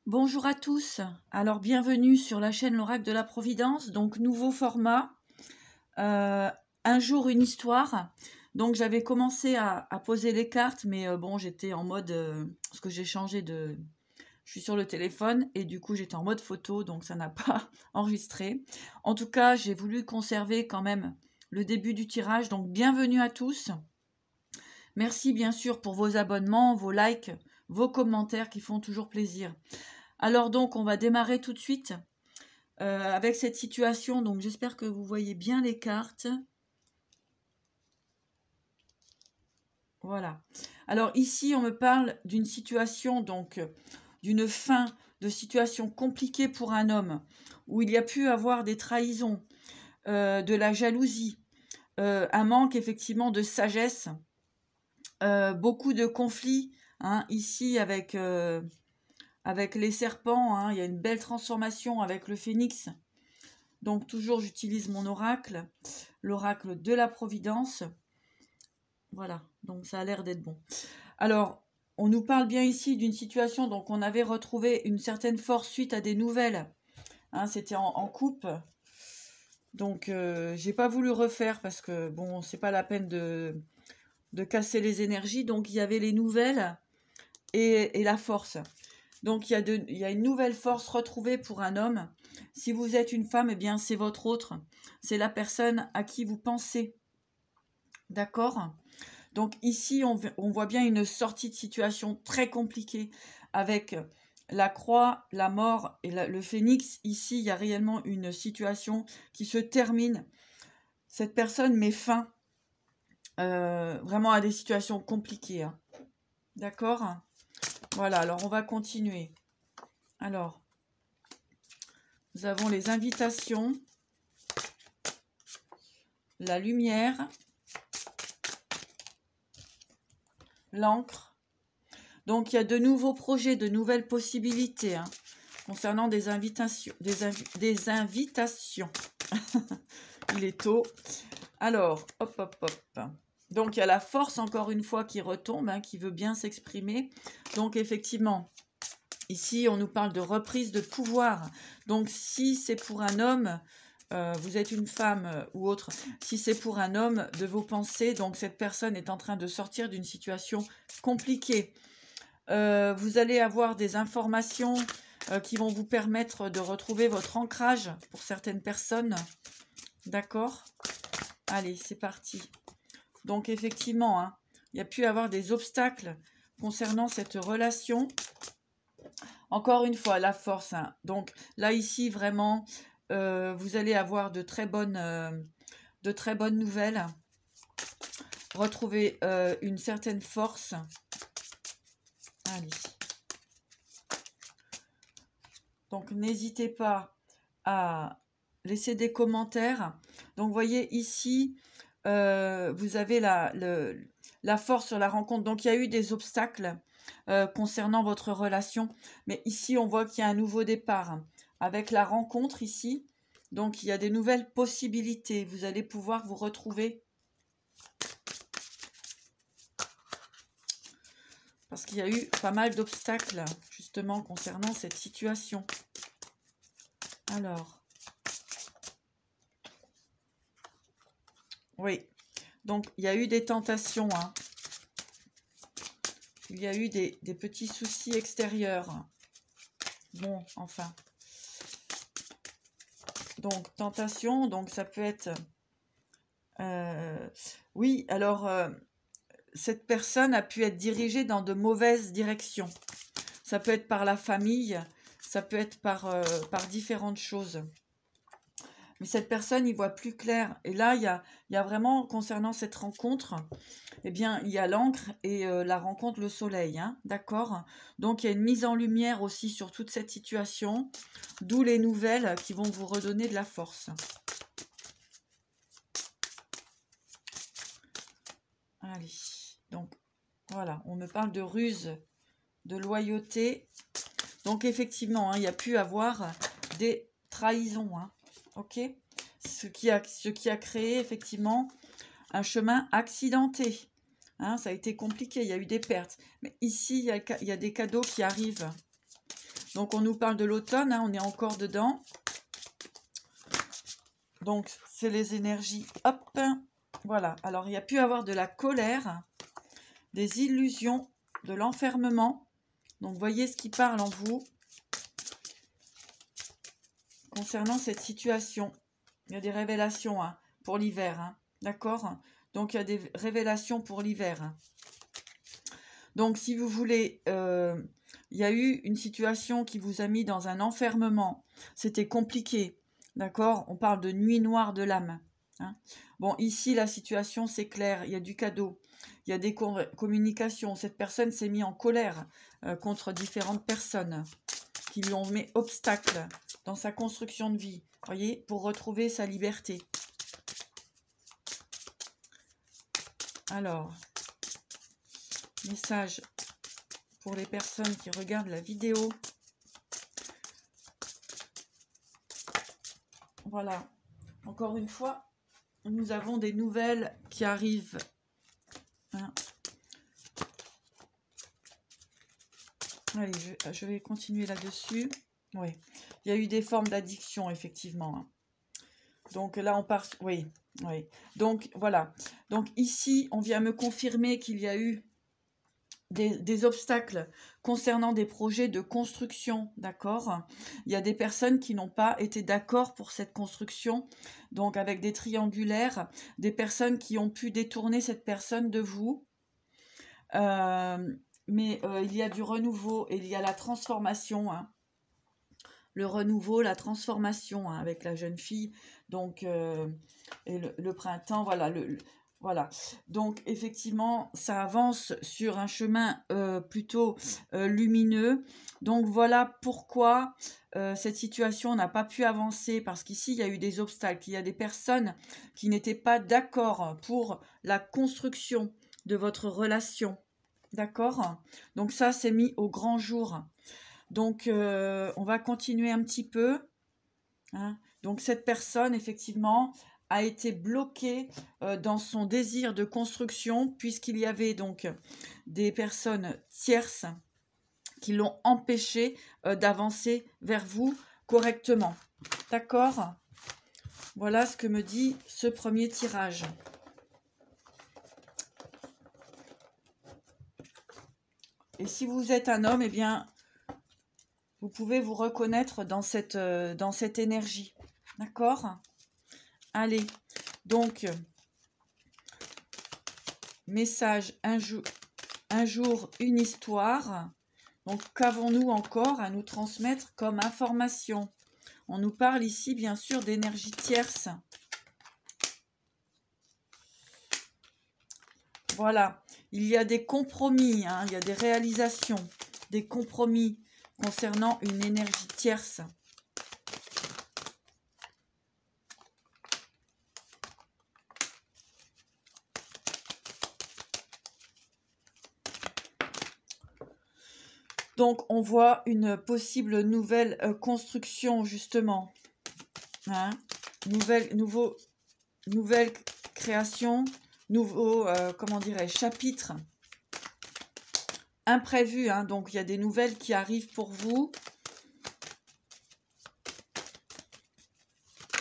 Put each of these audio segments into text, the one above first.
Bonjour à tous, alors bienvenue sur la chaîne L'Oracle de la Providence, donc nouveau format, un jour une histoire. Donc j'avais commencé à poser les cartes, mais bon j'étais en mode, parce que j'ai changé de... Je suis sur le téléphone et du coup j'étais en mode photo, donc ça n'a pas enregistré. En tout cas j'ai voulu conserver quand même le début du tirage, donc bienvenue à tous. Merci bien sûr pour vos abonnements, vos likes, vos commentaires qui font toujours plaisir. Alors donc, on va démarrer tout de suite avec cette situation. Donc, j'espère que vous voyez bien les cartes. Voilà. Alors ici, on me parle d'une situation, donc d'une fin de situation compliquée pour un homme, où il y a pu avoir des trahisons, de la jalousie, un manque effectivement de sagesse, beaucoup de conflits, hein, ici avec les serpents, hein, il y a une belle transformation avec le phénix. Donc toujours j'utilise mon oracle, l'oracle de la Providence. Voilà, donc ça a l'air d'être bon. Alors, on nous parle bien ici d'une situation, donc on avait retrouvé une certaine force suite à des nouvelles. Hein, c'était en coupe. Donc j'ai pas voulu refaire parce que bon, c'est pas la peine de casser les énergies. Donc il y avait les nouvelles et la force. Donc, il y a une nouvelle force retrouvée pour un homme. Si vous êtes une femme, eh bien, c'est votre autre. C'est la personne à qui vous pensez. D'accord? Donc, ici, on voit bien une sortie de situation très compliquée avec la croix, la mort et le phénix. Ici, il y a réellement une situation qui se termine. Cette personne met fin vraiment à des situations compliquées. Hein. D'accord? Voilà, alors on va continuer. Alors, nous avons les invitations, la lumière, l'encre. Donc, il y a de nouveaux projets, de nouvelles possibilités hein, concernant des invitations. Des invitations. Il est tôt. Alors, hop, hop, hop. Donc, il y a la force, encore une fois, qui retombe, hein, qui veut bien s'exprimer. Donc, effectivement, ici, on nous parle de reprise de pouvoir. Donc, si c'est pour un homme, vous êtes une femme ou autre, si c'est pour un homme, de vos pensées, donc cette personne est en train de sortir d'une situation compliquée. Vous allez avoir des informations qui vont vous permettre de retrouver votre ancrage pour certaines personnes. D'accord ? Allez, c'est parti. Donc, effectivement, hein, il y a pu y avoir des obstacles concernant cette relation. Encore une fois, la force. Hein. Donc, là, ici, vraiment, vous allez avoir de très bonnes nouvelles. Retrouver une certaine force. Allez. Donc, n'hésitez pas à laisser des commentaires. Donc, vous voyez ici, vous avez la force sur la rencontre. Donc, il y a eu des obstacles concernant votre relation. Mais ici, on voit qu'il y a un nouveau départ. Avec la rencontre ici, donc il y a des nouvelles possibilités. Vous allez pouvoir vous retrouver. Parce qu'il y a eu pas mal d'obstacles, justement, concernant cette situation. Alors. Oui. Donc, il y a eu des tentations. Hein. Il y a eu des petits soucis extérieurs. Bon, enfin. Donc, tentation. Donc, ça peut être... oui, alors... cette personne a pu être dirigée dans de mauvaises directions. Ça peut être par la famille, ça peut être par différentes choses. Mais cette personne, il voit plus clair. Et là, il y a vraiment, concernant cette rencontre, eh bien, il y a l'encre et la rencontre, le soleil. Hein, d'accord ? Donc, il y a une mise en lumière aussi sur toute cette situation, d'où les nouvelles qui vont vous redonner de la force. Allez, donc... Voilà, on me parle de ruse, de loyauté. Donc, effectivement, hein, il y a pu avoir des trahisons. Hein, ok ? Ce qui a créé, effectivement, un chemin accidenté. Hein, ça a été compliqué, il y a eu des pertes. Mais ici, il y a des cadeaux qui arrivent. Donc, on nous parle de l'automne, hein, on est encore dedans. Donc, c'est les énergies. Hop, voilà. Alors, il y a pu avoir de la colère, des illusions, de l'enfermement. Donc, voyez ce qui parle en vous concernant cette situation. Il y a des révélations hein, pour l'hiver. Hein, d'accord? Donc, il y a des révélations pour l'hiver. Hein. Donc, si vous voulez, il y a eu une situation qui vous a mis dans un enfermement. C'était compliqué. D'accord? On parle de nuit noire de l'âme. Hein. Bon, ici, la situation, c'est clair. Il y a du cadeau. Il y a des communications. Cette personne s'est mise en colère contre différentes personnes qui lui ont mis obstacle dans sa construction de vie. Voyez? Pour retrouver sa liberté. Alors, message pour les personnes qui regardent la vidéo. Voilà. Encore une fois, nous avons des nouvelles qui arrivent. Hein. Allez, je vais continuer là-dessus. Oui, il y a eu des formes d'addiction, effectivement. Hein. Donc là, on part... Oui, oui. Donc, voilà. Donc ici, on vient me confirmer qu'il y a eu des obstacles concernant des projets de construction, d'accord? Il y a des personnes qui n'ont pas été d'accord pour cette construction, donc avec des triangulaires, des personnes qui ont pu détourner cette personne de vous. Mais il y a du renouveau et il y a la transformation, hein. Le renouveau, la transformation hein, avec la jeune fille, donc et le printemps, voilà, voilà. Donc effectivement, ça avance sur un chemin plutôt lumineux. Donc voilà pourquoi cette situation n'a pas pu avancer, parce qu'ici il y a eu des obstacles, il y a des personnes qui n'étaient pas d'accord pour la construction de votre relation. D'accord? Donc ça, c'est mis au grand jour. Donc, on va continuer un petit peu. Hein. Donc, cette personne, effectivement, a été bloquée dans son désir de construction, puisqu'il y avait donc des personnes tierces qui l'ont empêché d'avancer vers vous correctement. D'accord? Voilà ce que me dit ce premier tirage. Et si vous êtes un homme, eh bien, vous pouvez vous reconnaître dans cette énergie. D'accord? Allez, donc, message, un jour, une histoire. Donc, qu'avons-nous encore à nous transmettre comme information? On nous parle ici, bien sûr, d'énergie tierce. Voilà, il y a des compromis, hein, il y a des réalisations, des compromis concernant une énergie tierce. Donc, on voit une possible nouvelle construction, justement. Hein, nouvelle création, nouveau, comment dirais-je, chapitre imprévu. Hein, donc, il y a des nouvelles qui arrivent pour vous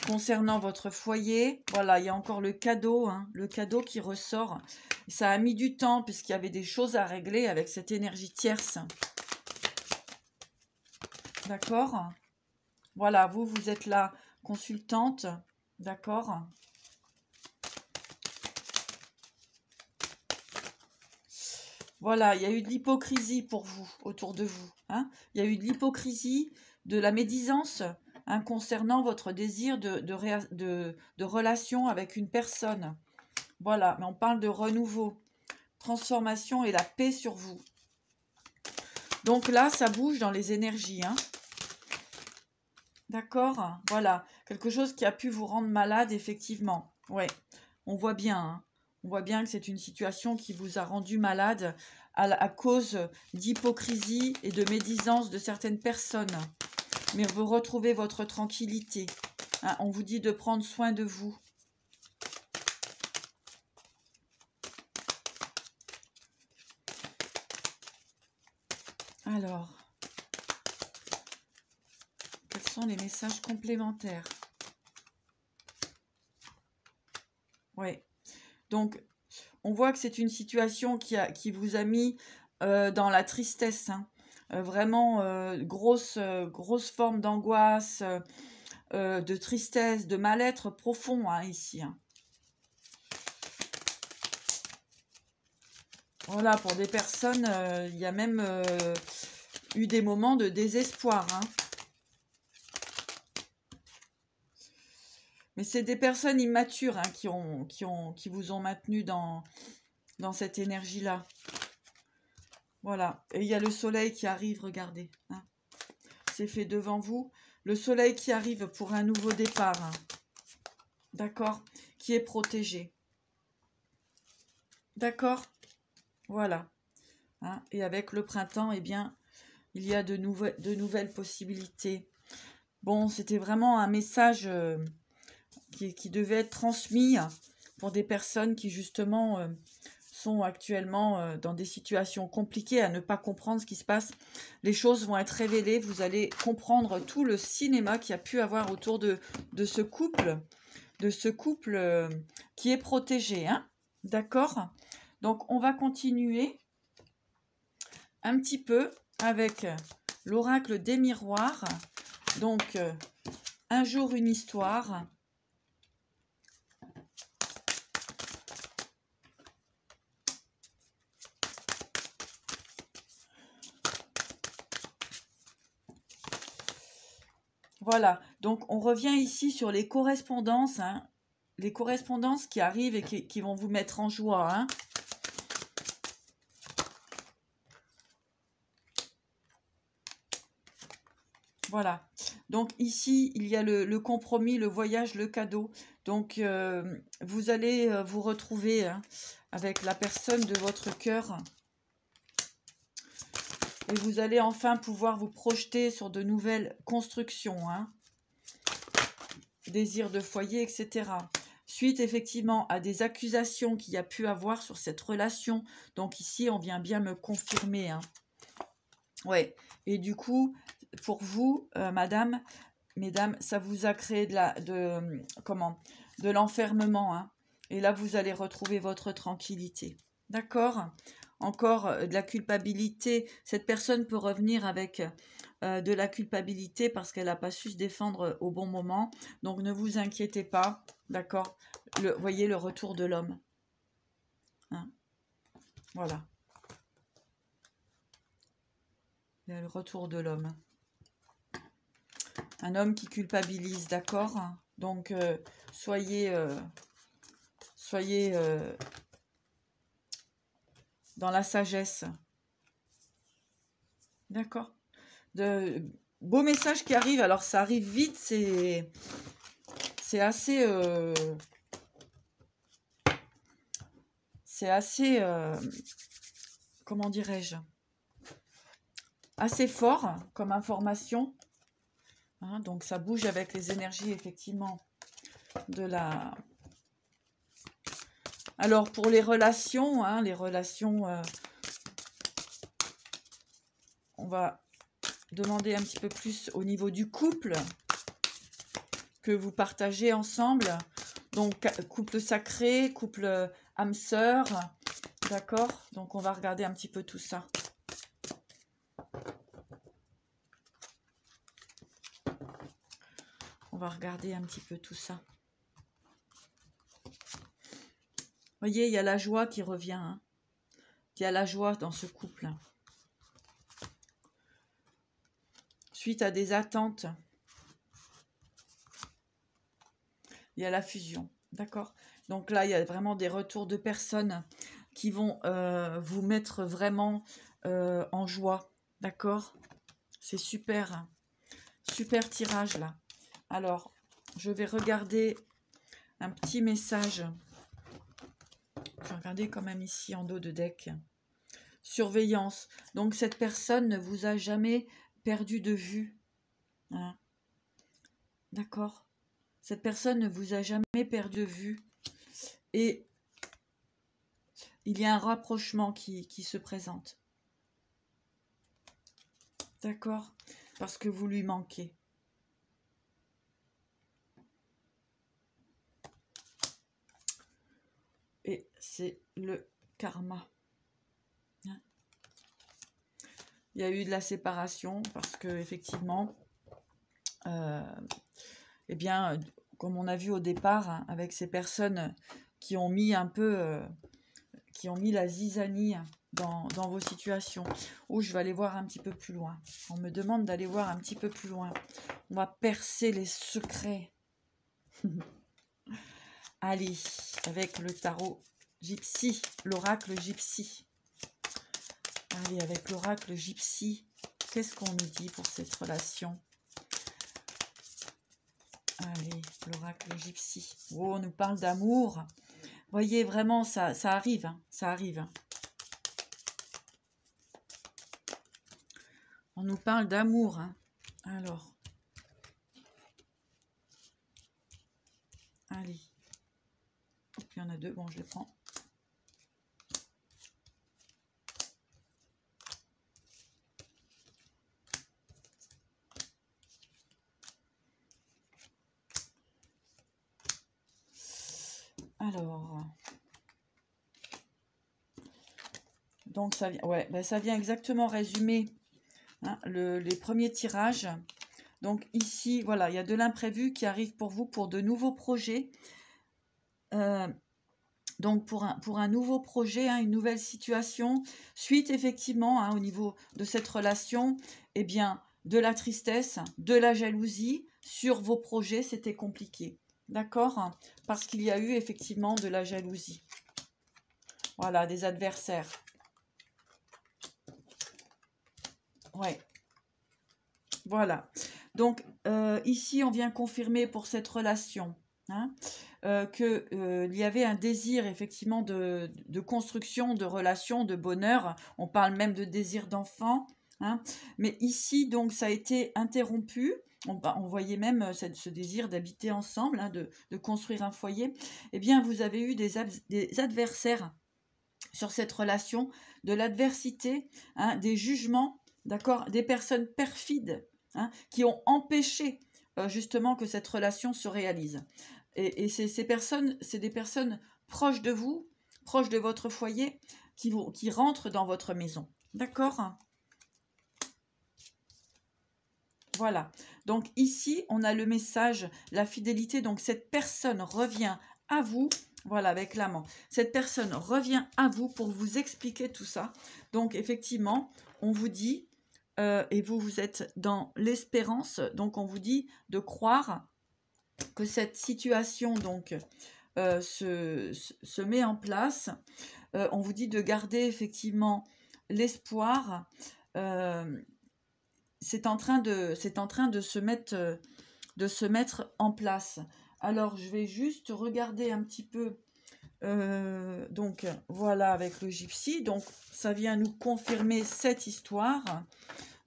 concernant votre foyer. Voilà, il y a encore le cadeau, hein, le cadeau qui ressort. Ça a mis du temps puisqu'il y avait des choses à régler avec cette énergie tierce. D'accord? Voilà, vous êtes la consultante. D'accord? Voilà, il y a eu de l'hypocrisie pour vous, autour de vous. Hein. Il y a eu de l'hypocrisie, de la médisance hein, concernant votre désir de relation avec une personne. Voilà, mais on parle de renouveau, transformation et la paix sur vous. Donc là, ça bouge dans les énergies. Hein. D'accord? Voilà, quelque chose qui a pu vous rendre malade, effectivement. Ouais, on voit bien. Hein. On voit bien que c'est une situation qui vous a rendu malade à cause d'hypocrisie et de médisance de certaines personnes. Mais vous retrouvez votre tranquillité. Hein, on vous dit de prendre soin de vous. Alors, sont les messages complémentaires? Oui. Donc, on voit que c'est une situation qui vous a mis dans la tristesse. Hein. Vraiment, grosse forme d'angoisse, de tristesse, de mal-être profond hein, ici. Hein. Voilà, pour des personnes, il y a même eu des moments de désespoir. Hein. Mais c'est des personnes immatures hein, qui vous ont maintenu dans cette énergie-là. Voilà. Et il y a le soleil qui arrive, regardez. Hein. C'est fait devant vous. Le soleil qui arrive pour un nouveau départ. Hein. D'accord? Qui est protégé. D'accord? Voilà. Hein. Et avec le printemps, eh bien, il y a de nouvelles possibilités. Bon, c'était vraiment un message qui devait être transmis pour des personnes qui, justement, sont actuellement dans des situations compliquées, à ne pas comprendre ce qui se passe. Les choses vont être révélées. Vous allez comprendre tout le cinéma qu'il y a pu avoir autour de ce couple, qui est protégé. Hein. D'accord? Donc, on va continuer un petit peu avec l'oracle des miroirs. Donc, un jour, une histoire. Voilà, donc on revient ici sur les correspondances, hein, les correspondances qui arrivent et qui vont vous mettre en joie. Hein. Voilà, donc ici, il y a le compromis, le voyage, le cadeau. Donc, vous allez vous retrouver hein, avec la personne de votre cœur. Et vous allez enfin pouvoir vous projeter sur de nouvelles constructions. Hein. Désir de foyer, etc. Suite effectivement à des accusations qu'il y a pu avoir sur cette relation. Donc ici, on vient bien me confirmer. Hein. Ouais. Et du coup, pour vous, madame, mesdames, ça vous a créé de l'enfermement. Hein. Et là, vous allez retrouver votre tranquillité. D'accord? Encore de la culpabilité. Cette personne peut revenir avec de la culpabilité parce qu'elle n'a pas su se défendre au bon moment. Donc, ne vous inquiétez pas. D'accord? Voyez le retour de l'homme. Hein? Voilà. Il y a le retour de l'homme. Un homme qui culpabilise, d'accord? Donc, soyez dans la sagesse. D'accord? De beaux messages qui arrivent. Alors, ça arrive vite, c'est assez... c'est assez... comment dirais-je? Assez fort comme information. Hein, donc, ça bouge avec les énergies, effectivement, de la... Alors, pour les relations, hein, on va demander un petit peu plus au niveau du couple que vous partagez ensemble. Donc, couple sacré, couple âme sœur, d'accord? Donc, on va regarder un petit peu tout ça. On va regarder un petit peu tout ça. Vous voyez, il y a la joie qui revient. Hein. Il y a la joie dans ce couple. Suite à des attentes, il y a la fusion. D'accord? Donc là, il y a vraiment des retours de personnes qui vont vous mettre vraiment en joie. D'accord? C'est super. Super tirage là. Alors, je vais regarder un petit message. Je vais regarder quand même ici en dos de deck. Surveillance. Donc, cette personne ne vous a jamais perdu de vue. Hein. D'accord? Cette personne ne vous a jamais perdu de vue. Et il y a un rapprochement qui se présente. D'accord? Parce que vous lui manquez. c'est le karma. Hein. Il y a eu de la séparation parce que effectivement, eh bien, comme on a vu au départ, hein, avec ces personnes qui ont mis un peu, qui ont mis la zizanie dans vos situations. Oh, je vais aller voir un petit peu plus loin. On me demande d'aller voir un petit peu plus loin. On va percer les secrets. Allez, avec le tarot gypsy, l'oracle gypsy. Allez, avec l'oracle gypsy, qu'est-ce qu'on nous dit pour cette relation? Allez, l'oracle gypsy. Oh, on nous parle d'amour. Voyez, vraiment, ça arrive, hein, ça arrive. Hein. On nous parle d'amour. Hein. Alors. Allez. Il y en a deux, bon, je les prends. Alors. Donc, ça vient, ouais, ben, ça vient exactement résumer hein, les premiers tirages. Donc, ici, voilà, il y a de l'imprévu qui arrive pour vous pour de nouveaux projets. Donc, pour un nouveau projet, hein, une nouvelle situation, suite effectivement hein, au niveau de cette relation, eh bien, de la tristesse, de la jalousie sur vos projets, c'était compliqué. D'accord? Parce qu'il y a eu effectivement de la jalousie. Voilà, des adversaires. Ouais. Voilà. Donc, ici, on vient confirmer pour cette relation hein, qu'il y avait un désir, effectivement, de construction, de relation, de bonheur. On parle même de désir d'enfant. Hein. Mais ici, donc, ça a été interrompu. On voyait même ce désir d'habiter ensemble, hein, de construire un foyer. Eh bien, vous avez eu des adversaires sur cette relation, de l'adversité, hein, des jugements, d'accord, des personnes perfides hein, qui ont empêché justement que cette relation se réalise. Et ces personnes, c'est des personnes proches de vous, proches de votre foyer, qui rentrent dans votre maison. D'accord ? Voilà. Donc ici, on a le message, la fidélité. Donc cette personne revient à vous. Voilà, avec l'amant. Cette personne revient à vous pour vous expliquer tout ça. Donc effectivement, on vous dit, et vous êtes dans l'espérance, donc on vous dit de croire que cette situation donc se met en place. On vous dit de garder effectivement l'espoir. C'est en train de se mettre en place. Alors, je vais juste regarder un petit peu. Donc, voilà, avec le gypsy. Donc, ça vient nous confirmer cette histoire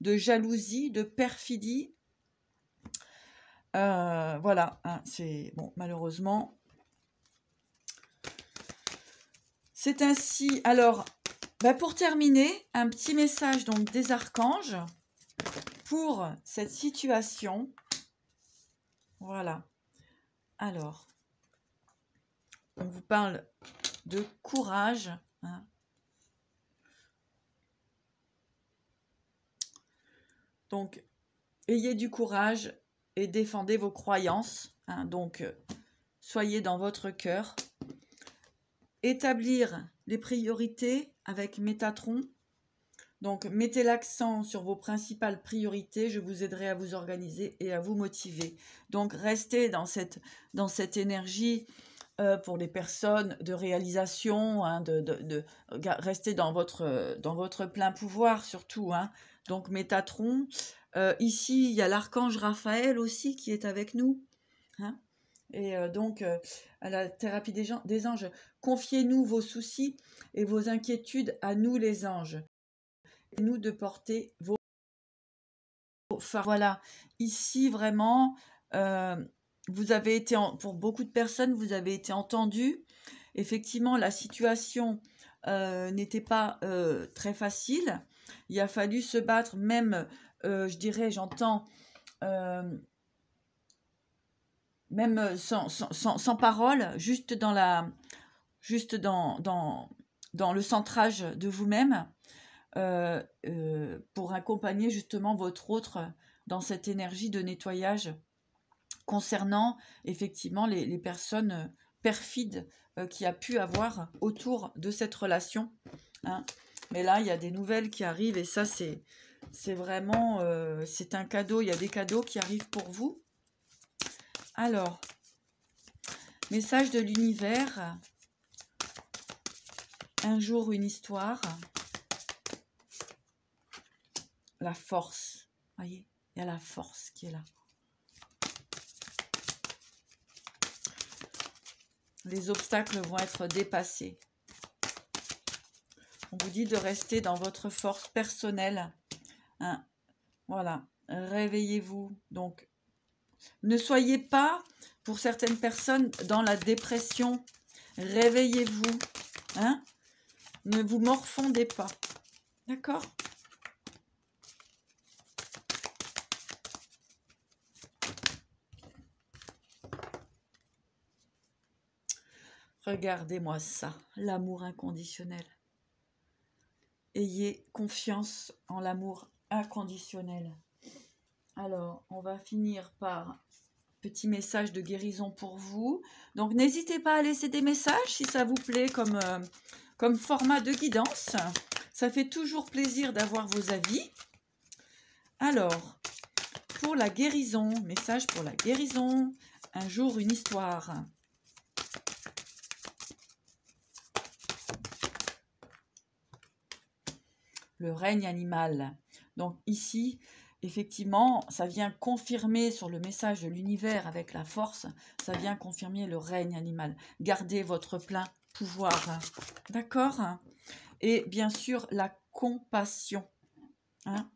de jalousie, de perfidie. Voilà, hein, c'est bon, malheureusement. C'est ainsi. Alors, pour terminer, un petit message donc des archanges pour cette situation. Voilà. Alors, on vous parle de courage. Hein. Donc, ayez du courage et défendez vos croyances. Hein. Donc, soyez dans votre cœur. Établir les priorités avec Métatron. Donc, mettez l'accent sur vos principales priorités. Je vous aiderai à vous organiser et à vous motiver. Donc, restez dans cette énergie pour les personnes de réalisation, hein, rester dans votre plein pouvoir surtout. Hein. Donc, Métatron. Ici, il y a l'archange Raphaël aussi qui est avec nous. Hein. Et donc, à la thérapie des anges, confiez-nous vos soucis et vos inquiétudes à nous les anges. Et nous de porter vos fardeaux. Voilà, ici vraiment, vous avez été, pour beaucoup de personnes, vous avez été entendus. Effectivement, la situation n'était pas très facile. Il a fallu se battre, même, je dirais, j'entends... même sans parole, juste dans la... juste dans le centrage de vous-même pour accompagner justement votre autre dans cette énergie de nettoyage concernant effectivement les personnes perfides qu'il y a pu avoir autour de cette relation. Hein. Mais là, il y a des nouvelles qui arrivent et ça, c'est vraiment, c'est un cadeau. Il y a des cadeaux qui arrivent pour vous. Alors, message de l'univers. Un jour, une histoire. La force. Voyez, il y a la force qui est là. Les obstacles vont être dépassés. On vous dit de rester dans votre force personnelle. Hein. Voilà, réveillez-vous. Donc, ne soyez pas, pour certaines personnes, dans la dépression. Réveillez-vous. Hein. Ne vous morfondez pas. D'accord ? Regardez-moi ça, l'amour inconditionnel. Ayez confiance en l'amour inconditionnel. Alors, on va finir par petit message de guérison pour vous. Donc, n'hésitez pas à laisser des messages si ça vous plaît comme format de guidance. Ça fait toujours plaisir d'avoir vos avis. Alors, pour la guérison, message pour la guérison, un jour une histoire. Le règne animal. Donc ici, effectivement, ça vient confirmer sur le message de l'univers avec la force, ça vient confirmer le règne animal. Gardez votre plein pouvoir. D'accord ? Et bien sûr, la compassion. Hein ?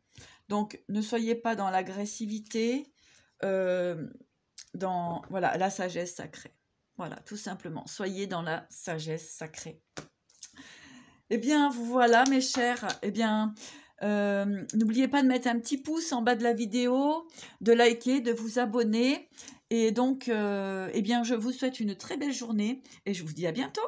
Donc, ne soyez pas dans l'agressivité, dans voilà, la sagesse sacrée. Voilà, tout simplement. Soyez dans la sagesse sacrée. Eh bien, voilà, mes chers. Eh bien, n'oubliez pas de mettre un petit pouce en bas de la vidéo, de liker, de vous abonner. Et donc, eh bien, je vous souhaite une très belle journée et je vous dis à bientôt.